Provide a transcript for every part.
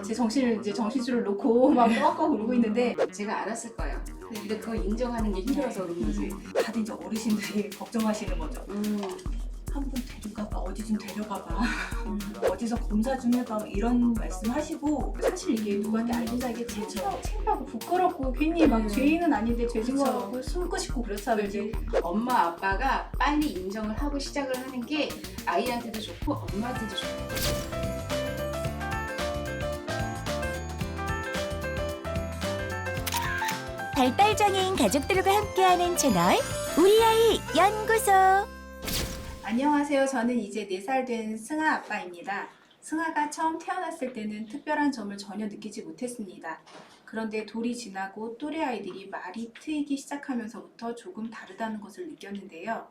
제 정신을 이제 정신줄을 놓고 막 꽉꽉 울고 있는데 제가 알았을 거예요. 근데 그걸 인정하는 게 힘들어서 그런 거지. 다들 이제 어르신들이 걱정하시는 거죠. 한 번 데려가봐, 어디 좀 데려가봐, 어디서 검사 좀 해봐 이런 말씀하시고 사실 이게 누구한테 알리자 이게 창피하고 부끄럽고 괜히 막 죄인은 아닌데 죄진 그쵸. 거라고 숨고 싶고 그렇잖아요. 이제. 엄마 아빠가 빨리 인정을 하고 시작을 하는 게 아이한테도 좋고 엄마한테도 좋고. 발달장애인 가족들과 함께하는 채널 우리 아이 연구소. 안녕하세요. 저는 이제 4살 된 승아 아빠입니다. 승아가 처음 태어났을 때는 특별한 점을 전혀 느끼지 못했습니다. 그런데 돌이 지나고 또래 아이들이 말이 트이기 시작하면서부터 조금 다르다는 것을 느꼈는데요.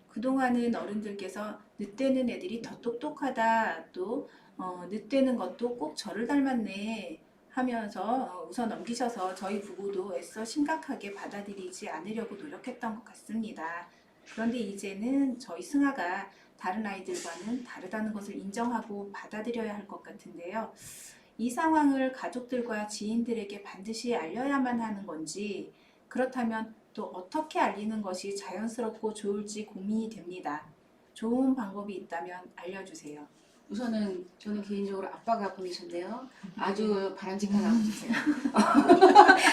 그동안은 어른들께서 늦되는 애들이 더 똑똑하다, 또 늦되는 것도 꼭 저를 닮았네 하면서 우선 넘기셔서 저희 부부도 애써 심각하게 받아들이지 않으려고 노력했던 것 같습니다. 그런데 이제는 저희 승아가 다른 아이들과는 다르다는 것을 인정하고 받아들여야 할 것 같은데요. 이 상황을 가족들과 지인들에게 반드시 알려야만 하는 건지, 그렇다면 또 어떻게 알리는 것이 자연스럽고 좋을지 고민이 됩니다. 좋은 방법이 있다면 알려주세요. 우선은 저는 개인적으로 아빠가 보내셨네요. 아주 바람직한 아버지세요.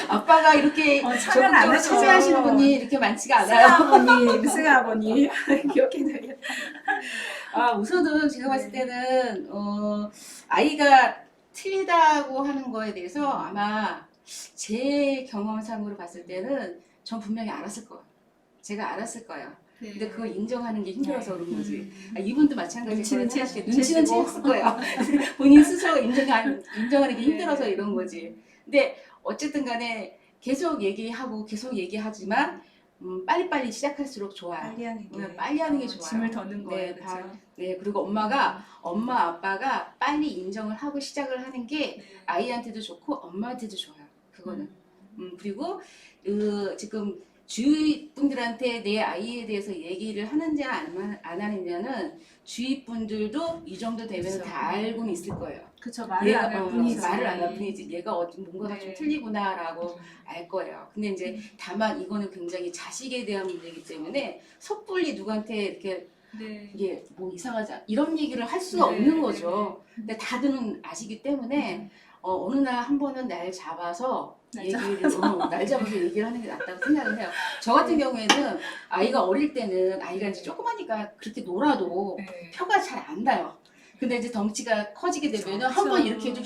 아빠가 이렇게 참여는 안 적극적으로 하죠. 참여하시는 분이 이렇게 많지가 승아 않아요. 아버님, 승아 아버님 기억해둬야겠다. 우선은 제가 봤을 때는 아이가 틀리다고 하는 거에 대해서 아마 제 경험상으로 봤을 때는 전 분명히 알았을 거예요. 제가 알았을 거예요. 근데 그걸 인정하는 게 힘들어서 그런 거지. 이분도 마찬가지로 눈치는 채셨을 거예요. 본인 스스로 인정하는 게 힘들어서 이런 거지. 근데 어쨌든 간에 계속 얘기하지만 빨리빨리 시작할수록 좋아요. 빨리 하는 게 좋아요. 짐을 덜는 거예요. 네, 그렇죠? 네, 그리고 엄마 아빠가 빨리 인정을 하고 시작을 하는 게 아이한테도 좋고 엄마한테도 좋아요. 그거는. 그리고 지금 주위 분들한테 내 아이에 대해서 얘기를 하는지 안 하느냐는 주위 분들도 이 정도 되면 그쵸. 다 알고는 있을 거예요. 그쵸, 말을 안 할 뿐이지. 말을 안 할 뿐이지. 얘가 뭔가가 좀 틀리구나라고 알 거예요. 근데 이제 다만 이거는 굉장히 자식에 대한 문제이기 때문에 섣불리 누구한테 이렇게 이게 뭐 이상하지 이런 얘기를 할 수가 없는 거죠. 근데 다들은 아시기 때문에 어느 날 한 번은 날 잡아서 날 잡아서 얘기를 하는 게 낫다고 생각을 해요. 저 같은 경우에는 아이가 어릴 때는 아이가 이제 조그마니까 그렇게 놀아도 표가 잘 안 나요. 근데 이제 덩치가 커지게 되면은 한 번 이렇게 해도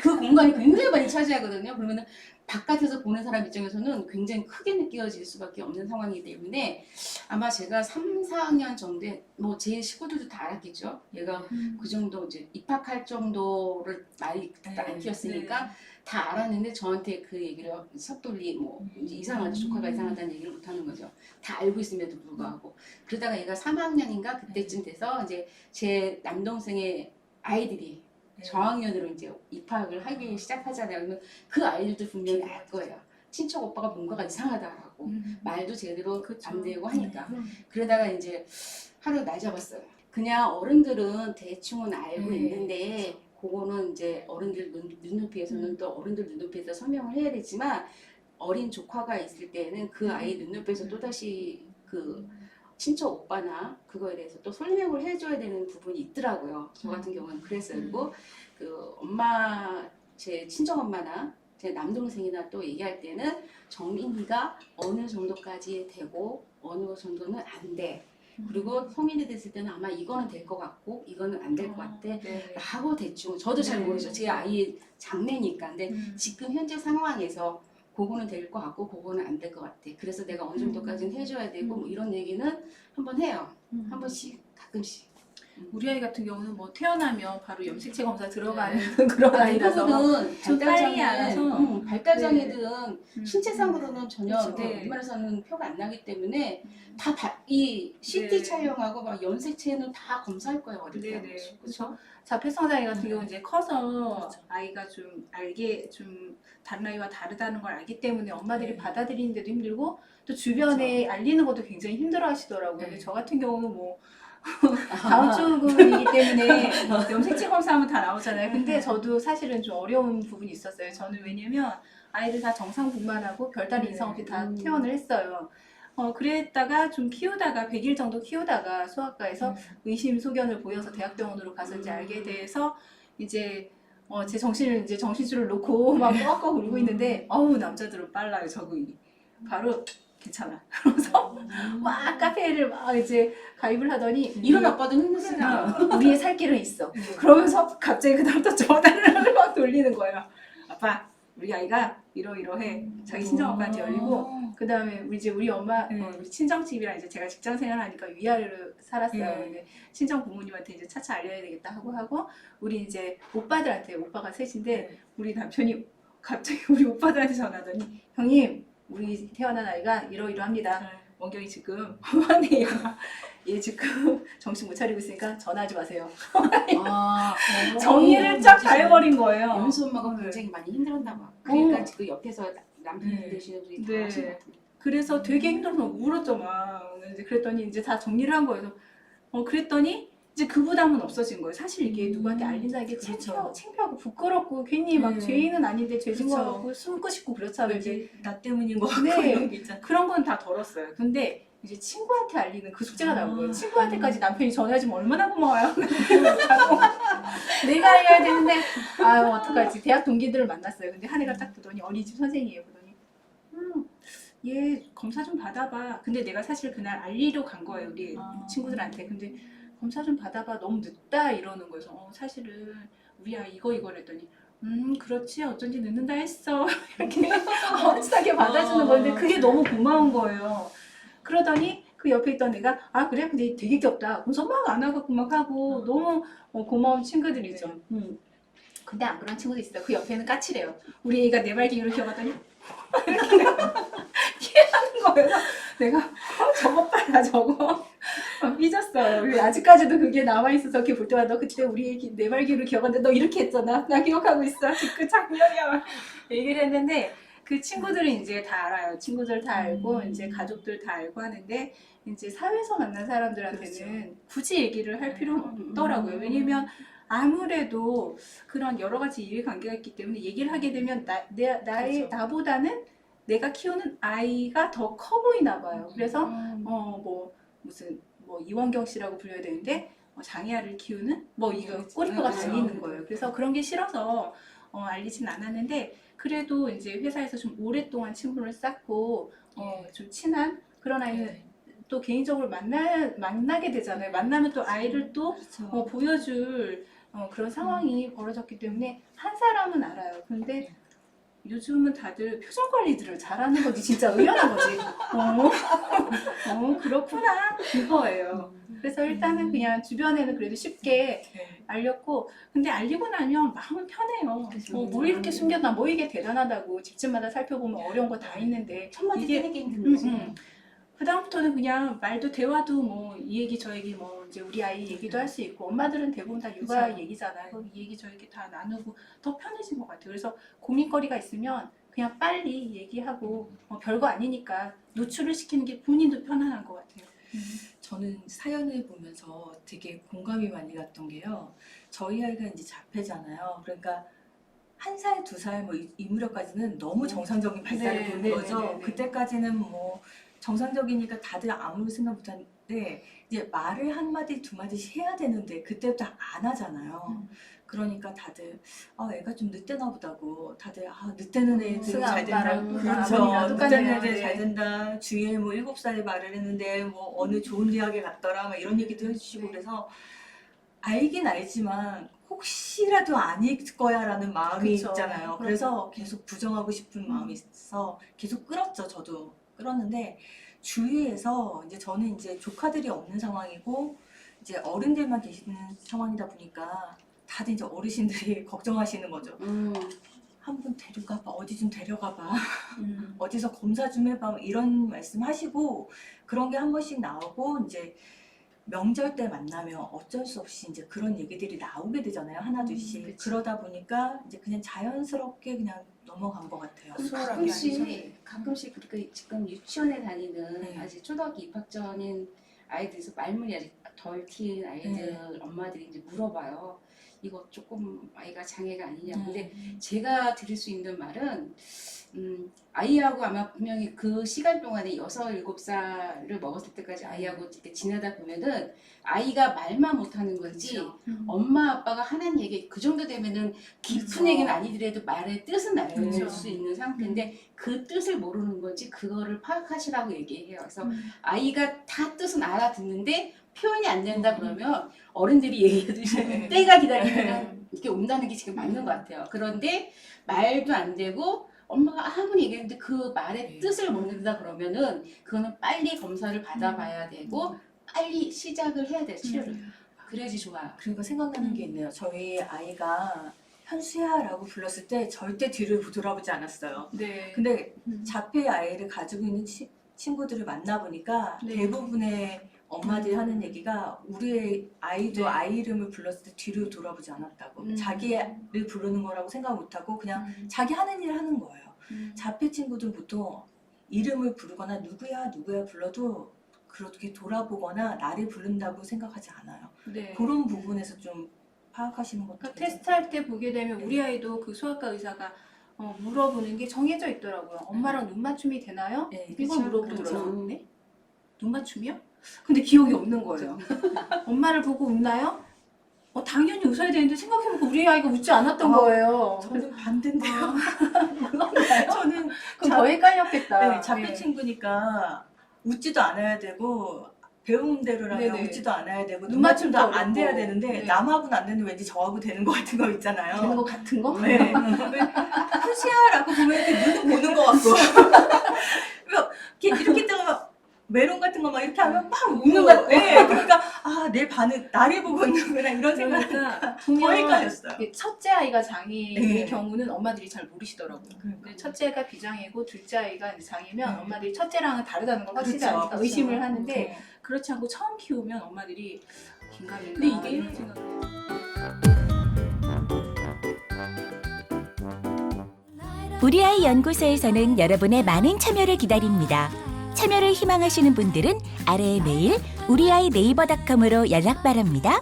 그 공간이 굉장히 많이 차지하거든요. 그러면은 바깥에서 보는 사람 입장에서는 굉장히 크게 느껴질 수밖에 없는 상황이기 때문에 아마 제가 3, 4학년 정도에 뭐 제 식구들도 다 알았겠죠. 얘가 그 정도 이제 입학할 정도를 많이 안 키웠으니까 다 알았는데 저한테 그 얘기를 섣불리 뭐 이상하다, 조카가 이상하다는 얘기를 못 하는 거죠. 다 알고 있음에도 불구하고. 그러다가 얘가 3학년인가 그때쯤 돼서 이제 제 남동생의 아이들이 저학년으로 이제 입학을 하기 시작하잖아요. 그러면 그 아이들도 분명히 알 거예요. 친척 오빠가 뭔가가 이상하다라고. 말도 제대로 안 되고 하니까. 그러다가 이제 하루 날 잡았어요. 그냥 어른들은 대충은 알고 있는데 그거는 이제 어른들 눈높이에서는 또 어른들 눈높이에서 설명을 해야 되지만 어린 조카가 있을 때는 그 아이 눈높이에서 또다시 그 친척 오빠나 그거에 대해서 또 설명을 해줘야 되는 부분이 있더라고요. 저 같은 경우는 그랬어요. 그리고 그 엄마, 제 친정 엄마나 제 남동생이나 또 얘기할 때는 정민이가 어느 정도까지 되고 어느 정도는 안 돼. 그리고 성인이 됐을 때는 아마 이거는 될 것 같고 이거는 안 될 것 같아 라고 대충 저도 잘 모르죠. 제 아이의 장래니까. 근데 지금 현재 상황에서 그거는 될 것 같고 그거는 안 될 것 같아. 그래서 내가 어느 정도까지는 해줘야 되고 뭐 이런 얘기는 한번 해요. 한 번씩 가끔씩. 우리 아이 같은 경우는 뭐 태어나면 바로 염색체 검사 들어가는 그런 아이라서 대부분은 좀 빨리 알아서 발달장애들은 신체상으로는 전혀 그쵸. 우리나라에서는 표가 안 나기 때문에 다 이 CT 촬영하고 막 염색체는 다 검사할 거예요. 어릴 때. 그렇죠. 자폐성장애 같은 경우 이제 커서 아이가 좀 다른 아이와 다르다는 걸 알기 때문에 엄마들이 받아들이는데도 힘들고 또 주변에 알리는 것도 굉장히 힘들어하시더라고요. 근데 저 같은 경우는 뭐 다음 주이기 때문에 염색체 검사하면 다 나오잖아요. 근데 저도 사실은 좀 어려운 부분이 있었어요. 저는 왜냐면 아이들 다 정상 분만하고 별다른 이상 없이 다 퇴원을 했어요. 그랬다가 좀 키우다가 100일 정도 키우다가 소아과에서 의심소견을 보여서 대학병원으로 가서 이제 알게 돼서 이제 제 정신을 이제 정신줄을 놓고 막 꽉꽉 울고 있는데 어우 남자들은 빨라요 적응이. 바로 괜찮아. 그러면서 막 카페를 막 이제 가입을 하더니 이런 아빠도 힘드시나? 우리의 살 길은 있어. 그러면서 갑자기 그다음부터 전화를 막 돌리는 거예요. 아빠, 우리 아이가 이러이러해. 자기 친정 아빠한테 열리고 그 다음에 우리 엄마 우리 친정집이랑 이제 제가 직장 생활하니까 위아래로 살았어요. 근데 친정 부모님한테 이제 차차 알려야 되겠다 하고 우리 이제 오빠들한테 오빠가 셋인데 우리 남편이 갑자기 우리 오빠들한테 전화하더니 형님 우리 태어난 아이가 이러이러합니다. 원경이 지금 화내요. 얘 지금 정신 못 차리고 있으니까 전화하지 마세요. 정리를 쫙 다 해버린 거예요. 연수 엄마가 굉장히 많이 힘들었나 봐. 그러니까 그 옆에서 남편이 되시는 분이 다 하신 것 같은데. 그래서 되게 힘들어서 울었죠 막. 이제 그랬더니 이제 다 정리를 한 거예요. 그랬더니 이제 그 부담은 없어진 거예요. 사실 이게 누구한테 알린다는 게 창피하고 부끄럽고 괜히 막 죄인은 아닌데 죄진 거 같고 숨고 싶고 그렇잖아요. 이제 나 때문인 거 같고 네. 이런 게 있잖아. 그런 건 다 덜었어요. 근데 이제 친구한테 알리는 그 숙제가 나온 거예요. 친구한테까지 남편이 전화해주면 얼마나 고마워요. 내가 해야 되는데 아유 어떡하지. 대학 동기들을 만났어요. 근데 한 애가 딱 보더니 어린이집 선생이에요. 보더니 얘 검사 좀 받아봐. 근데 내가 사실 그날 알리러 간 거예요. 우리 친구들한테. 근데 검사 좀 받아봐. 너무 늦다 이러는 거예요. 사실은 우리 아이 이거랬더니 그렇지 어쩐지 늦는다 했어. 이렇게 어릿하게 받아주는 건데 그게 너무 고마운 거예요. 그러더니 그 옆에 있던 애가 그래? 근데 되게 귀엽다. 그래서 막 안아갖고 막 하고 너무 고마운 친구들이죠. 근데 안 그런 친구도 있어요. 그 옆에는 까칠해요. 우리 애가 내 발기를 기어갔더니 이렇게 하는 거예요. 내가 저거 봐라 저거 삐졌어요. 아직까지도 그게 남아있어서 이렇게 볼 때마다 너 그때 우리 애기 내 발기를 기어갔는데 너 이렇게 했잖아. 나 기억하고 있어. 그 작년이야. 얘기를 했는데 그 친구들은 이제 다 알아요. 친구들 다 알고 이제 가족들 다 알고 하는데 이제 사회에서 만난 사람들한테는 굳이 얘기를 할 필요는 없더라고요. 왜냐면 아무래도 그런 여러 가지 이해관계가 있기 때문에 얘기를 하게 되면 나보다는 내가 키우는 아이가 더 커 보이나 봐요. 그래서 뭐 이원경 씨라고 불려야 되는데 장애아를 키우는 이거 꼬리표가 달리는 거예요. 그래서 그런 게 싫어서 알리진 않았는데 그래도 이제 회사에서 좀 오랫동안 친분을 쌓고 좀 친한 그런 아이는 또 개인적으로 만나게 되잖아요. 만나면 또 아이를 또 보여줄 그런 상황이 벌어졌기 때문에 한 사람은 알아요. 근데 요즘은 다들 표정 관리들을 잘하는 거지. 진짜 의연한 거지. 그렇구나. 그거예요. 그래서 일단은 그냥 주변에는 그래도 쉽게 알렸고, 근데 알리고 나면 마음은 편해요. 뭐 이렇게 숨겼나, 뭐 이게 대단하다고 집집마다 살펴보면 어려운 거 다 있는데 첫마디 이게 때리기 힘든 거지. 그 다음부터는 그냥 말도 대화도 뭐 이 얘기 저 얘기 뭐 이제 우리 아이 얘기도 할 수 있고 엄마들은 대부분 다 육아 그쵸. 얘기잖아요. 이 얘기 저 얘기 다 나누고 더 편해진 것 같아요. 그래서 고민거리가 있으면 그냥 빨리 얘기하고 별거 아니니까 노출을 시키는 게 본인도 편안한 것 같아요. 저는 사연을 보면서 되게 공감이 많이 갔던 게요. 저희 아이가 이제 자폐잖아요. 그러니까 1살, 2살 이 무렵까지는 너무 정상적인 발달을 보는 거죠. 그때까지는 뭐 정상적이니까 다들 아무 생각 못 하는데 이제 말을 한마디 두 마디씩 해야 되는데 그때부터 안 하잖아요. 그러니까 다들 애가 좀 늦대나 보다고 다들 늦대는 애들 잘 된다. 그렇죠. 늦대는 애들 잘 된다. 주위에 뭐 7살에 말을 했는데 뭐 어느 좋은 대학에 갔더라 막 이런 얘기도 해주시고 그래서 알긴 알지만 혹시라도 아닐 거야라는 마음이 그쵸. 있잖아요. 그래서 계속 부정하고 싶은 마음이 있어서 계속 끌었죠. 저도 끌었는데 주위에서 이제 저는 이제 조카들이 없는 상황이고 이제 어른들만 계시는 상황이다 보니까 다들 이제 어르신들이 걱정하시는 거죠. 한번 데려가봐, 어디 좀 데려가봐, 어디서 검사 좀 해봐 이런 말씀하시고 그런 게 한 번씩 나오고 이제. 명절 때 만나면 어쩔 수 없이 이제 그런 얘기들이 나오게 되잖아요. 하나둘씩. 그러다 보니까 이제 그냥 자연스럽게 그냥 넘어간 것 같아요. 가끔씩 그러니까 지금 유치원에 다니는 아직 초등학교 입학 전인 아이들에서 말문이 아직 덜 트인 아이들 엄마들이 이제 물어봐요. 이거 조금 아이가 장애가 아니냐. 근데 제가 드릴 수 있는 말은 아이하고 아마 분명히 그 시간 동안에 6, 7살을 먹었을 때까지 아이하고 이렇게 지내다 보면은 아이가 말만 못하는 건지 엄마 아빠가 하는 얘기 그 정도 되면은 깊은 그렇죠. 얘기는 아니더라도 말의 뜻은 알 그렇죠. 수 있는 상태인데 그 뜻을 모르는 건지 그거를 파악하시라고 얘기해요. 그래서 아이가 다 뜻은 알아듣는데 표현이 안 된다 그러면 어른들이 얘기해도 때가 기다리면 이렇게 온다는 게 지금 맞는 것 같아요. 그런데 말도 안 되고 엄마가 아무리 얘기했는데 그 말의 뜻을 모른다 그러면은 그거는 빨리 검사를 받아봐야 되고 빨리 시작을 해야 돼요, 치료를. 그래야지 좋아요. 그리고 생각나는 게 있네요. 저희 아이가 현수야라고 불렀을 때 절대 뒤를 돌아보지 않았어요. 네. 근데 자폐 아이를 가지고 있는 친구들을 만나보니까 네. 대부분의 엄마들이 하는 얘기가 우리 아이도 네. 아이 이름을 불렀을 때 뒤를 돌아보지 않았다고. 자기를 부르는 거라고 생각 못하고 그냥 자기 하는 일 하는 거예요. 자폐 친구들은 보통 이름을 부르거나 누구야 불러도 그렇게 돌아보거나 나를 부른다고 생각하지 않아요. 네. 그런 부분에서 좀 파악하시는 것도 그러니까 테스트할 때 보게 되면 우리 아이도 그 소아과 의사가 물어보는 게 정해져 있더라고요. 엄마랑 눈 맞춤이 되나요? 네, 이걸 그렇죠. 물어보더라고요. 그렇죠. 네? 눈 맞춤이요? 근데 기억이 없는 거예요. 엄마를 보고 웃나요? 당연히 웃어야 되는데 생각해보니까 우리 아이가 웃지 않았던 거예요. 저는 반대인데요. 저는 그럼 더 헷갈렸겠다. 네, 자폐 네. 친구니까 웃지도 않아야 되고 배운 대로라면 네네. 웃지도 않아야 되고 눈 눈 맞춤도 맞춤도 안 돼야 어렵고. 되는데 네. 남하고는 안 되는 왠지 저하고 되는 거 같은 거 있잖아요. 되는 거 같은 거? 네. 현수야라고 보면 이렇게 눈을 보는 거 같고 이렇게 있다가 메론 같은 거 막 이렇게 하면 막 우는 거 같고 네, 그러니까 내일 반은 나를 보고 있는구나 이런 생각이 그러니까 더 헷갈렸어요. 이게 첫째 아이가 장애의 네. 경우는 엄마들이 잘 모르시더라고요. 근데 첫째가 비장애고 둘째 아이가 이제 장애면 엄마들이 첫째랑은 다르다는 걸 확실히 그렇죠. 아니까 의심을 하는데 네. 그렇지 않고 처음 키우면 엄마들이 긴가민가 근데 이게 이런 생각을 해요. 우리 아이 연구소에서는 여러분의 많은 참여를 기다립니다. 참여를 희망하시는 분들은 아래의 메일 우리아이네이버닷컴으로 연락 바랍니다.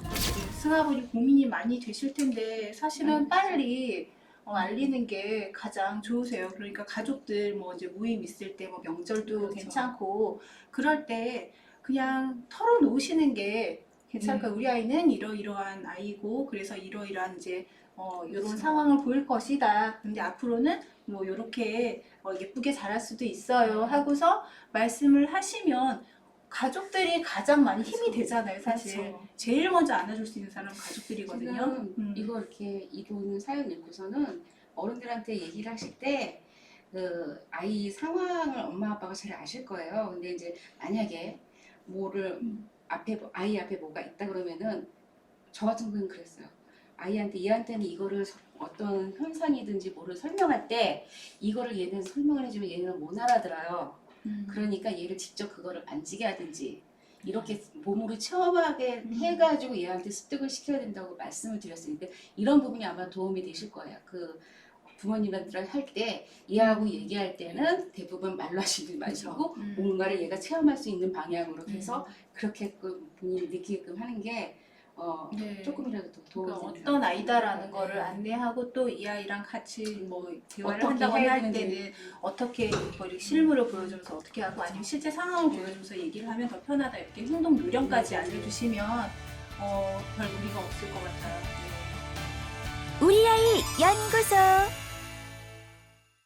승아분이 고민이 많이 되실 텐데 사실은 빨리 알리는 게 가장 좋으세요. 그러니까 가족들 뭐 이제 모임 있을 때 뭐 명절도 그렇죠. 괜찮고 그럴 때 그냥 털어놓으시는 게 괜찮을까요? 우리 아이는 이러이러한 아이고 그래서 이러이러한 이제 이런 그렇죠. 상황을 보일 것이다. 근데 앞으로는 뭐 이렇게 예쁘게 자랄 수도 있어요. 하고서 말씀을 하시면 가족들이 가장 많이 힘이 되잖아요, 사실. 그렇죠. 제일 먼저 안아줄 수 있는 사람은 가족들이거든요. 지금 이거 이렇게 이분 사연 읽고서는 어른들한테 얘기를 하실 때 그 아이 상황을 엄마 아빠가 잘 아실 거예요. 근데 이제 만약에 뭐를 아이 앞에 뭐가 있다 그러면은 저 같은 경우는 그랬어요. 얘한테는 이거를 어떤 현상이든지 뭐를 설명할 때 이거를 얘는 설명을 해주면 얘는 못 알아들어요. 그러니까 얘를 직접 그거를 만지게 하든지 이렇게 몸으로 체험하게 해가지고 얘한테 습득을 시켜야 된다고 말씀을 드렸으니까 이런 부분이 아마 도움이 되실 거예요. 그 부모님한테 할 때 얘하고 얘기할 때는 대부분 말로 하시지 마시고 뭔가를 얘가 체험할 수 있는 방향으로 해서 그렇게 본인이 느끼게끔 하는 게 네. 조금이라도 더 도움이 그러니까 된다. 어떤 아이다라는 네. 거를 안내하고 또 이 아이랑 같이 뭐 대화를 어떻게 한다거나 해야 할 되는지. 때는 어떻게 이렇게 실물을 보여주면서 어떻게 하고 아니면 실제 상황을 보여주면서 얘기를 하면 더 편하다 이렇게 행동 요령까지 알려주시면 별 무리가 없을 것 같아요. 네. 우리 아이 연구